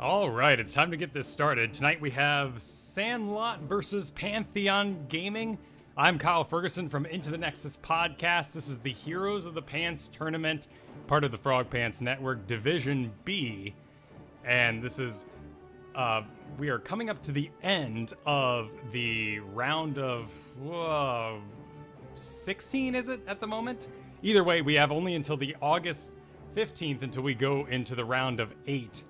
All right, it's time to get this started. Tonight we have Sandlot versus Pantheon Gaming. I'm Kyle Fergusson from Into the Nexus podcast. This is the Heroes of the Pants tournament, part of the Frogpants network, Division B. And this is, we are coming up to the end of the round of 16, is it, at the moment? Either way, we have only until the August 15th until we go into the round of 8.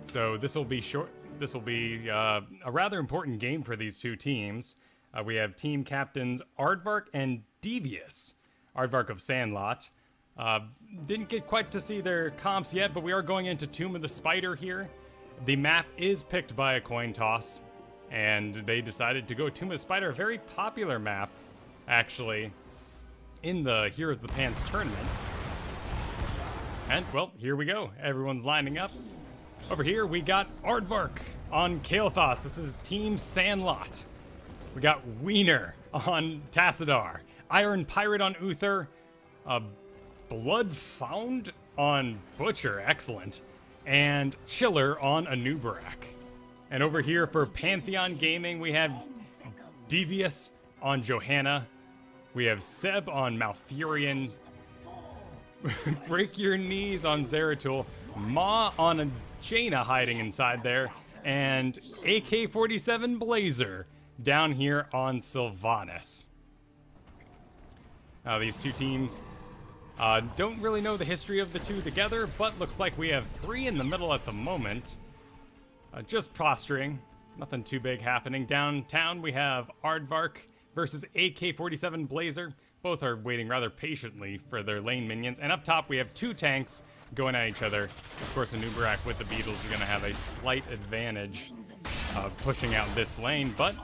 So this will be short. This will be a rather important game for these two teams. We have team captains Aardvark and Dvious. Aardvark of Sandlot. Didn't get quite to see their comps yet, but we are going into Tomb of the Spider here. The map is picked by a coin toss, and they decided to go Tomb of the Spider, a very popular map, actually, in the Heroes of the Pants tournament. And, well, here we go. Everyone's lining up. Over here, we got Aardvark on Kael'thas. This is Team Sandlot. We got Wiener on Tassadar. Iron Pirate on Uther. Blood Found on Butcher. Excellent. And Chiller on Anubarak. And over here for Pantheon Gaming, we have Dvious on Johanna. We have Seb on Malfurion. Break Your Knees on Zeratul. Ma on a Jaina hiding inside there, and AK-47 Blazer down here on Sylvanas. Now these two teams don't really know the history of the two together, but looks like we have 3 in the middle at the moment. Just posturing, nothing too big happening. Downtown we have Aardvark versus AK-47 Blazer. Both are waiting rather patiently for their lane minions, and up top we have 2 tanks going at each other. Of course, Anubarak with the Beetles is going to have a slight advantage of pushing out this lane, but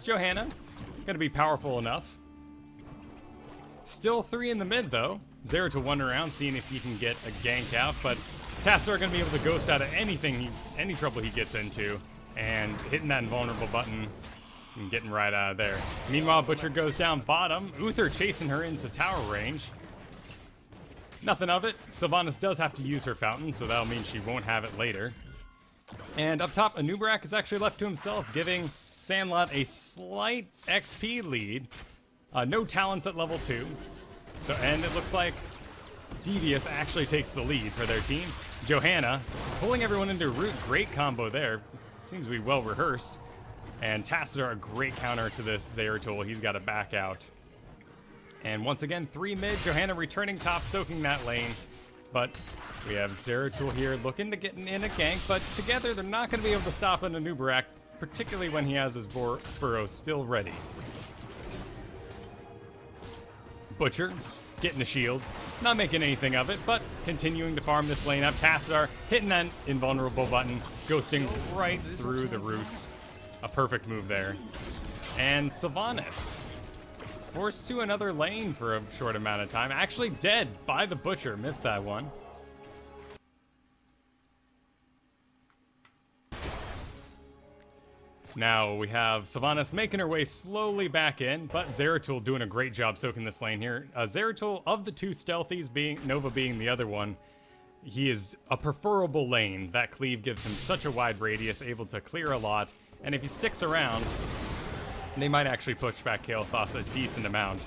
Johanna going to be powerful enough. Still 3 in the mid, though. Zeratul one around, seeing if he can get a gank out, but Tassadar going to be able to ghost out of anything, any trouble he gets into, and hitting that invulnerable button and getting right out of there. Meanwhile, Butcher goes down bottom. Uther chasing her into tower range. Nothing of it. Sylvanas does have to use her fountain, so that'll mean she won't have it later. And up top, Anubarak is actually left to himself, giving Sandlot a slight XP lead. No talents at level 2. So, and it looks like Dvious actually takes the lead for their team. Johanna pulling everyone into root. Great combo there. Seems to be well rehearsed. And Tassadar, a great counter to this Zeratul. He's got to back out. And once again, 3 mid. Johanna returning top, soaking that lane. But we have Zeratul here looking to get in a gank, but together they're not going to be able to stop an Anubarak, particularly when he has his burrow still ready. Butcher getting a shield, not making anything of it, but continuing to farm this lane up. Tassadar hitting that invulnerable button, ghosting right through the roots. A perfect move there. And Sylvanas forced to another lane for a short amount of time. Actually dead by the Butcher. Missed that one. Now we have Sylvanas making her way slowly back in, but Zeratul doing a great job soaking this lane here. Zeratul, of the 2 stealthies, being Nova being the other one, he is a preferable lane. That cleave gives him such a wide radius, able to clear a lot, and if he sticks around, they might actually push back Kael'thas a decent amount.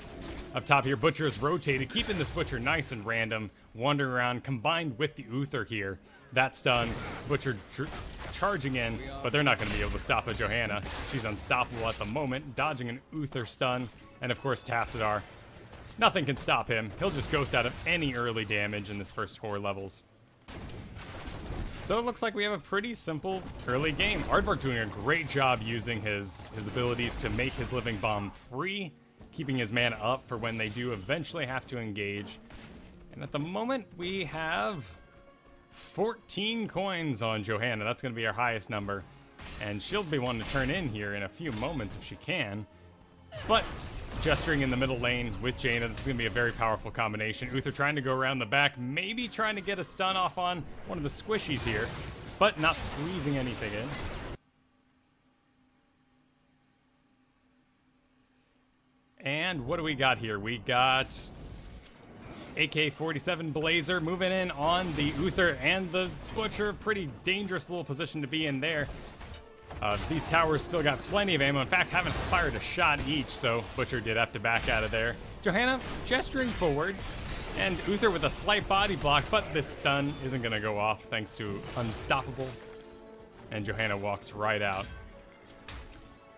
Up top here, Butcher is rotated, keeping this Butcher nice and random, wandering around, combined with the Uther here. That stun, Butcher charging in, but they're not going to be able to stop a Johanna. She's unstoppable at the moment, dodging an Uther stun, and of course Tassadar. Nothing can stop him. He'll just ghost out of any early damage in this first 4 levels. So it looks like we have a pretty simple early game. Aardvark doing a great job using his abilities to make his living bomb free, keeping his mana up for when they do eventually have to engage. And at the moment, we have 14 coins on Johanna. That's going to be our highest number. And she'll be one to turn in here in a few moments if she can. But gesturing in the middle lane with Jaina, this is going to be a very powerful combination. Uther trying to go around the back, maybe trying to get a stun off on one of the squishies here, but not squeezing anything in. And what do we got here? We got AK-47 Blazer moving in on the Uther and the Butcher. Pretty dangerous little position to be in there. These towers still got plenty of ammo. In fact, haven't fired a shot each, so Butcher did have to back out of there. Johanna gesturing forward, and Uther with a slight body block, but this stun isn't going to go off thanks to Unstoppable. And Johanna walks right out.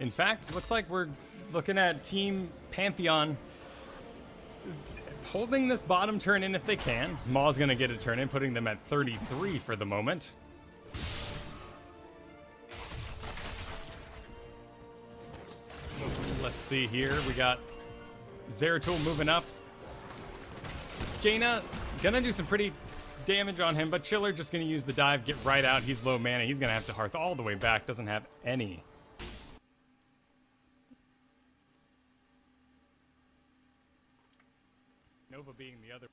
In fact, looks like we're looking at Team Pantheon holding this bottom turn in if they can. Maw's going to get a turn in, putting them at 33 for the moment. Let's see here. We got Zeratul moving up. Jaina gonna do some pretty damage on him, but Chiller just gonna use the dive, get right out. He's low mana. He's gonna have to hearth all the way back. Doesn't have any. Nova being the other.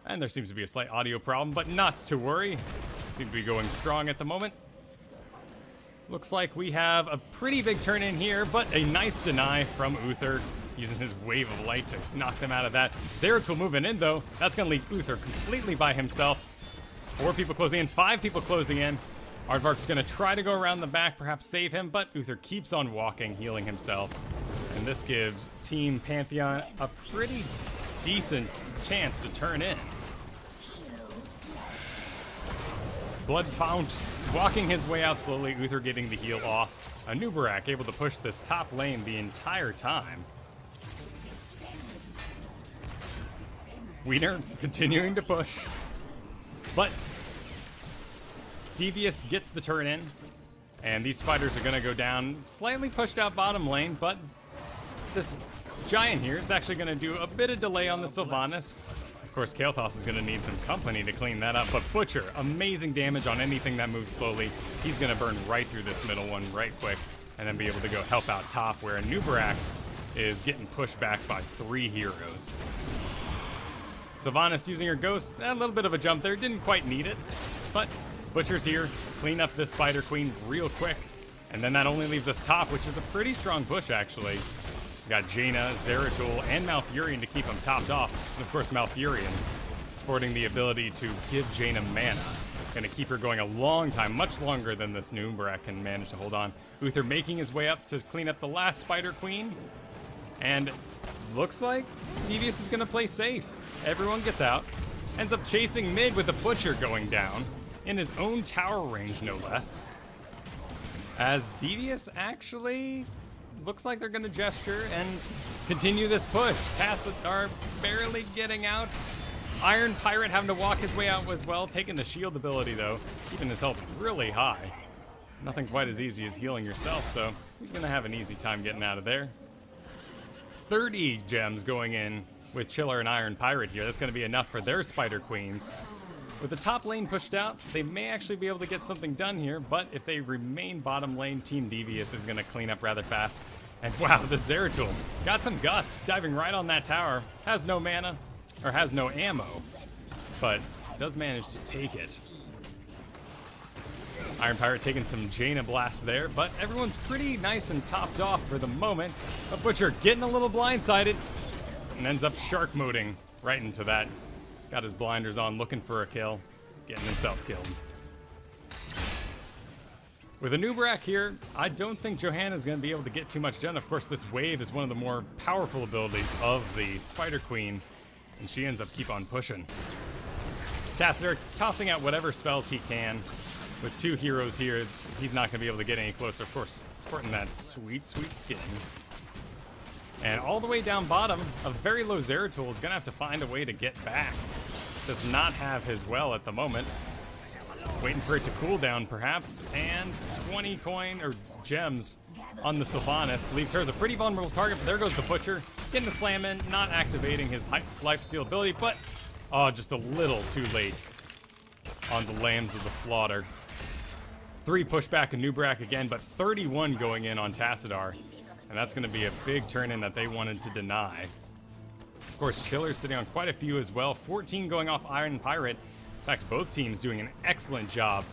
And there seems to be a slight audio problem, but not to worry. Seems to be going strong at the moment. Looks like we have a pretty big turn in here, but a nice deny from Uther, using his wave of light to knock them out of that. Zeratul moving in, though. That's going to leave Uther completely by himself. 4 people closing in, 5 people closing in. Aardvark's going to try to go around the back, perhaps save him, but Uther keeps on walking, healing himself. And this gives Team Pantheon a pretty decent chance to turn in. Blood Fount walking his way out slowly, Uther getting the heal off. Anubarak able to push this top lane the entire time. Wiener continuing to push. But Dvious gets the turn in, and these spiders are going to go down. Slightly pushed out bottom lane, but this giant here is actually going to do a bit of delay on the Sylvanas. Of course, Kael'thas is going to need some company to clean that up, but Butcher, amazing damage on anything that moves slowly. He's going to burn right through this middle one right quick, and then be able to go help out top, where Anubarak is getting pushed back by 3 heroes. Sylvanas using her Ghost, a little bit of a jump there, didn't quite need it, but Butcher's here, clean up this Spider Queen real quick, and then that only leaves us top, which is a pretty strong push, actually. We got Jaina, Zeratul, and Malfurion to keep him topped off. And of course, Malfurion sporting the ability to give Jaina mana. Gonna keep her going a long time, much longer than this Anubarak can manage to hold on. Uther making his way up to clean up the last Spider Queen. And looks like Dvious is gonna play safe. Everyone gets out. Ends up chasing mid with the Butcher going down. In his own tower range, no less. As Dvious actually looks like they're going to gesture and continue this push. Tassadar barely getting out. Iron Pirate having to walk his way out as well, taking the shield ability though, keeping his health really high. Nothing quite as easy as healing yourself, so he's going to have an easy time getting out of there. 30 gems going in with Chiller and Iron Pirate here. That's going to be enough for their Spider Queens. With the top lane pushed out, they may actually be able to get something done here, but if they remain bottom lane, Team Dvious is going to clean up rather fast. And wow, the Zeratul got some guts, diving right on that tower. Has no mana, or has no ammo, but does manage to take it. Iron Pirate taking some Jaina blast there, but everyone's pretty nice and topped off for the moment. But Butcher getting a little blindsided, and ends up shark moding right into that. Got his blinders on, looking for a kill, getting himself killed. With Anubarak here, I don't think Johanna's going to be able to get too much done. Of course, this wave is one of the more powerful abilities of the Spider Queen, and she ends up keep on pushing. Tassadar tossing out whatever spells he can. With 2 heroes here, he's not going to be able to get any closer. Of course, sporting that sweet, sweet skin. And all the way down bottom, a very low Zeratul is going to have to find a way to get back. Does not have his well at the moment. Waiting for it to cool down, perhaps. And 20 coin, or gems, on the Sylvanas. Leaves her as a pretty vulnerable target, but there goes the Butcher. Getting the slam in, not activating his lifesteal ability, but, oh, just a little too late on the Lambs of the Slaughter. 3 pushback Anubarak again, but 31 going in on Tassadar. And that's going to be a big turn-in that they wanted to deny. Of course, Chiller's sitting on quite a few as well. 14 going off Iron Pirate. In fact, both teams doing an excellent job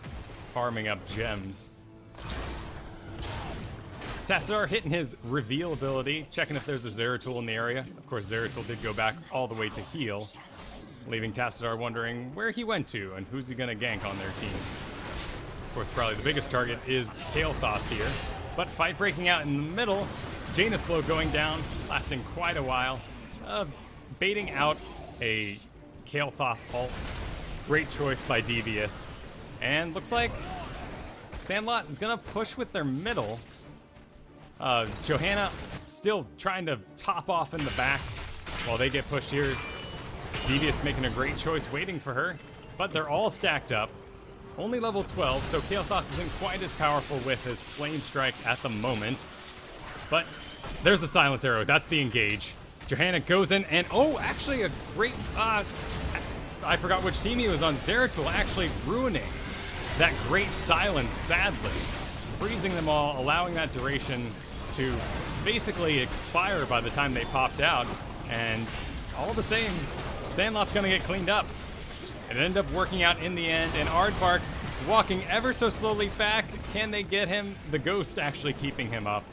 farming up gems. Tassadar hitting his reveal ability, checking if there's a Zeratul in the area. Of course, Zeratul did go back all the way to heal, leaving Tassadar wondering where he went to and who's he going to gank on their team. Of course, probably the biggest target is Kael'thas here, but fight breaking out in the middle. Jaina slow going down, lasting quite a while, baiting out a Kael'thas ult. Great choice by Dvious. And looks like Sandlot is going to push with their middle. Johanna still trying to top off in the back while they get pushed here. Dvious making a great choice, waiting for her, but they're all stacked up. Only level 12, so Kael'thas isn't quite as powerful with his Flame Strike at the moment. But there's the Silence Arrow, that's the engage. Johanna goes in, and oh, actually a great, I forgot which team he was on. Zeratul actually ruining that great silence, sadly. Freezing them all, allowing that duration to basically expire by the time they popped out. And all the same, Sandlot's gonna get cleaned up. It ended up working out in the end, and Aardvark walking ever so slowly back. Can they get him? The Ghost actually keeping him up.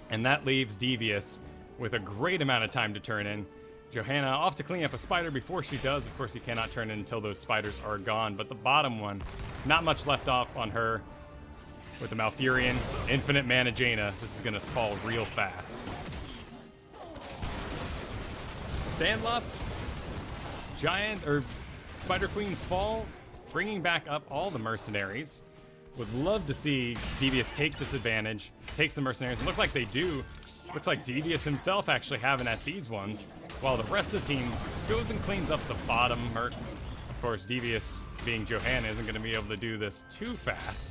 And that leaves Dvious with a great amount of time to turn in. Johanna off to clean up a spider before she does. Of course, you cannot turn in until those spiders are gone, but the bottom one, not much left off on her. With the Malfurion, infinite mana Jaina, this is gonna fall real fast. Sandlot's giant, or Spider Queen's fall, bringing back up all the mercenaries. Would love to see Dvious take this advantage, take some mercenaries. Look like they do. Looks like Dvious himself actually having at these ones, while the rest of the team goes and cleans up the bottom mercs. Of course, Dvious, being Johanna, isn't going to be able to do this too fast,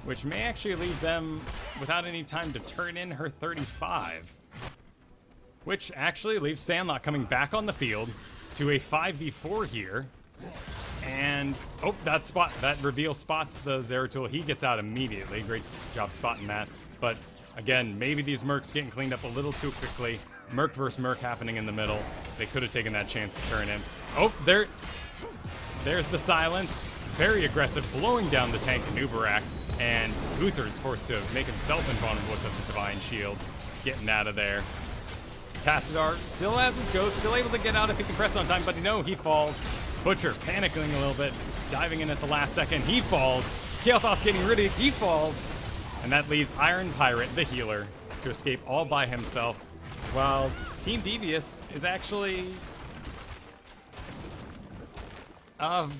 which may actually leave them without any time to turn in her 35. Which actually leaves Sandlot coming back on the field to a 5v4 here. And, oh, that reveal spots the Zeratul. He gets out immediately. Great job spotting that. But, again, maybe these mercs getting cleaned up a little too quickly. Merc versus merc happening in the middle. They could have taken that chance to turn in. Oh, there's the silence. Very aggressive, blowing down the tank of Nubarak. And Uther's forced to make himself invulnerable with the Divine Shield. Getting out of there. Tassadar still has his Ghost, still able to get out if he can press on time, but no, he falls. Butcher panicking a little bit, diving in at the last second. He falls. Kael'thas getting rid of it. He falls. And that leaves Iron Pirate, the healer, to escape all by himself, while Team Dvious is actually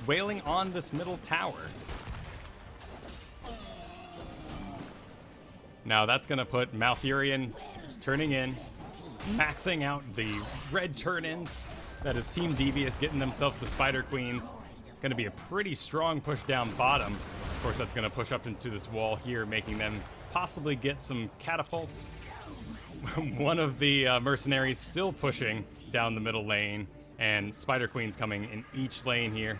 wailing on this middle tower. Now that's going to put Malfurion turning in, maxing out the red turn-ins. That is Team Dvious getting themselves the Spider Queens. Going to be a pretty strong push down bottom. Of course, that's going to push up into this wall here, making them possibly get some catapults. One of the mercenaries still pushing down the middle lane, and Spider Queens coming in each lane here.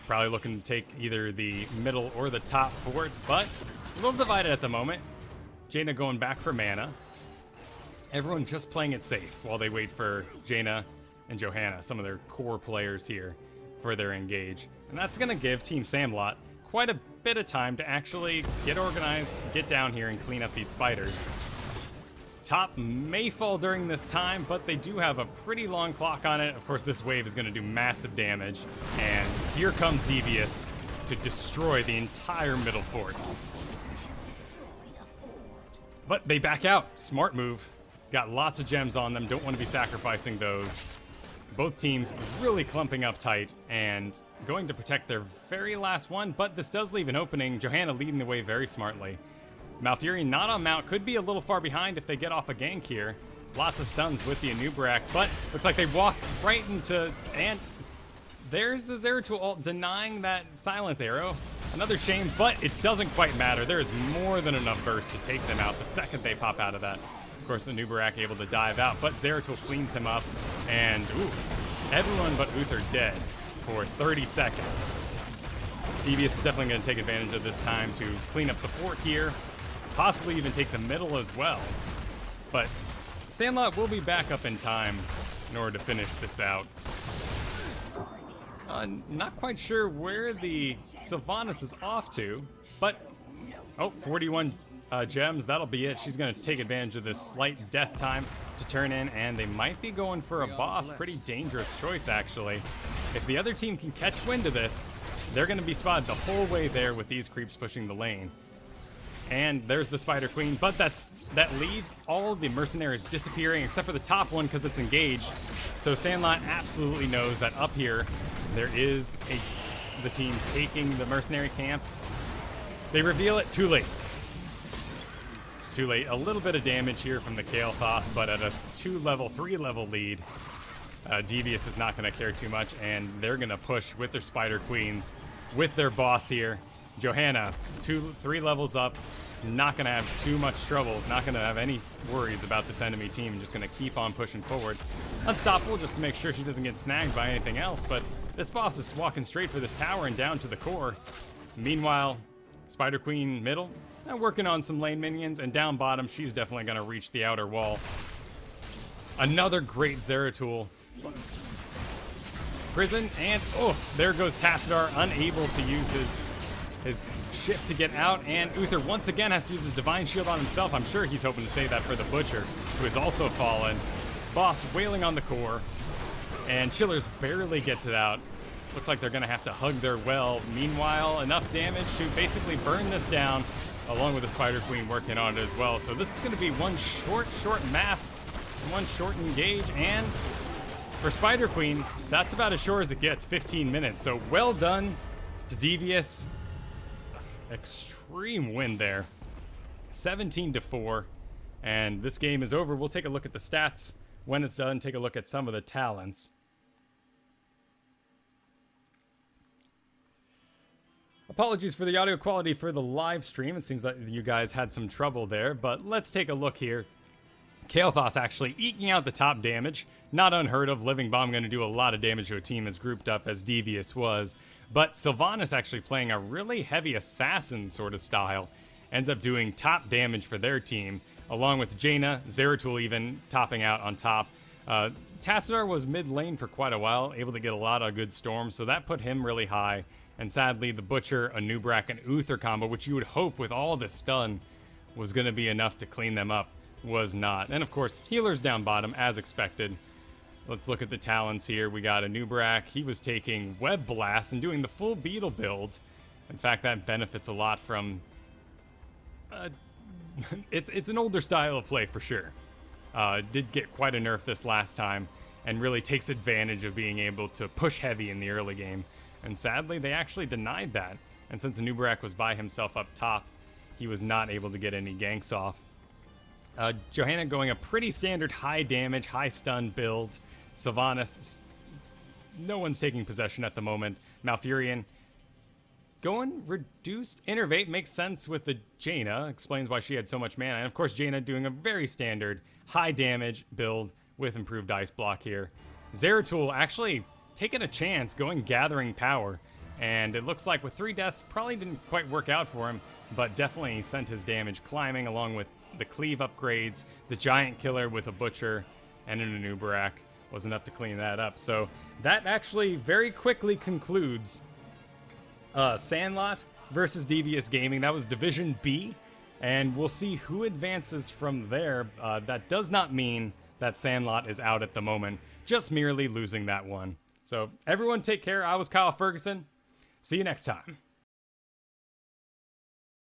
Probably looking to take either the middle or the top fort, but a little divided at the moment. Jaina going back for mana. Everyone just playing it safe while they wait for Jaina and Johanna, some of their core players here, for their engage. And that's going to give Team Sandlot quite a bit of time to actually get organized, get down here, and clean up these spiders. Top may fall during this time, but they do have a pretty long clock on it. Of course, this wave is going to do massive damage. And here comes Dvious to destroy the entire middle fort. But they back out. Smart move. Got lots of gems on them. Don't want to be sacrificing those. Both teams really clumping up tight and going to protect their very last one, but this does leave an opening. Johanna leading the way very smartly. Malfurion not on mount, could be a little far behind if they get off a gank here. Lots of stuns with the Anubarak, but looks like they walk right into, and there's a Zeratul ult denying that silence arrow. Another shame, but it doesn't quite matter. There is more than enough burst to take them out the second they pop out of that. Of course, Anubarak able to dive out, but Zeratul cleans him up, and ooh, everyone but Uther dead for 30 seconds. Dvious is definitely going to take advantage of this time to clean up the fort here, possibly even take the middle as well. But Sandlot will be back up in time in order to finish this out. Not quite sure where the Sylvanas is off to, but Oh, 41 gems. That'll be it. She's going to take advantage of this slight death time to turn in, and they might be going for a boss. Pretty dangerous choice, actually. If the other team can catch wind of this, they're going to be spotted the whole way there with these creeps pushing the lane. And there's the Spider Queen, but that leaves all of the mercenaries disappearing except for the top one because it's engaged. So Sandlot absolutely knows that up here there is the team taking the mercenary camp. They reveal it too late. Too late. A little bit of damage here from the Kael'thas, but at a 3-level lead, Dvious is not going to care too much, and they're going to push with their Spider Queens, with their boss here. Johanna, 3 levels up, is not going to have too much trouble, not going to have any worries about this enemy team, just going to keep on pushing forward. Unstoppable just to make sure she doesn't get snagged by anything else, but this boss is walking straight for this tower and down to the core. Meanwhile, Spider Queen middle, working on some lane minions, and down bottom, she's definitely going to reach the outer wall. Another great Zeratul. Prison, and oh, there goes Tassadar, unable to use his shift to get out, and Uther once again has to use his Divine Shield on himself. I'm sure he's hoping to save that for the Butcher, who has also fallen. Boss wailing on the core, and Chillers barely gets it out. Looks like they're going to have to hug their well. Meanwhile, enough damage to basically burn this down, along with the Spider Queen working on it as well. So this is going to be one short map, one short engage, and for Spider Queen, that's about as short as it gets, 15 minutes. So well done to Dvious. Extreme win there. 17-4, and this game is over. We'll take a look at the stats when it's done, take a look at some of the talents. Apologies for the audio quality for the live stream. It seems like you guys had some trouble there, but let's take a look here. Kael'thas actually eking out the top damage. Not unheard of. Living Bomb going to do a lot of damage to a team as grouped up as Dvious was. But Sylvanas actually playing a really heavy assassin sort of style. Ends up doing top damage for their team, along with Jaina, Zeratul even topping out on top. Tassadar was mid lane for quite a while, able to get a lot of good storms, so that put him really high. And sadly, the Butcher, Anub'arak, and Uther combo, which you would hope with all this stun was going to be enough to clean them up, was not. And of course, healers down bottom, as expected. Let's look at the talents here. We got Anub'arak. He was taking Web Blast and doing the full Beetle build. In fact, that benefits a lot from... it's an older style of play for sure. Did get quite a nerf this last time, and really takes advantage of being able to push heavy in the early game. And sadly, they actually denied that. And since Anub'arak was by himself up top, he was not able to get any ganks off. Johanna going a pretty standard high damage, high stun build. Sylvanas, no one's taking possession at the moment. Malfurion going reduced innervate, makes sense with the Jaina, explains why she had so much mana. And of course, Jaina doing a very standard high damage build with improved ice block here. Zeratul actually taking a chance, going gathering power, and it looks like with 3 deaths probably didn't quite work out for him, but definitely sent his damage climbing, along with the cleave upgrades. The giant killer with a Butcher and an Anub'arak was enough to clean that up. So that actually very quickly concludes Sandlot versus Dvious Gaming. That was Division B, and we'll see who advances from there. That does not mean that Sandlot is out at the moment, just merely losing that one. So everyone take care. I was Kyle Fergusson. See you next time.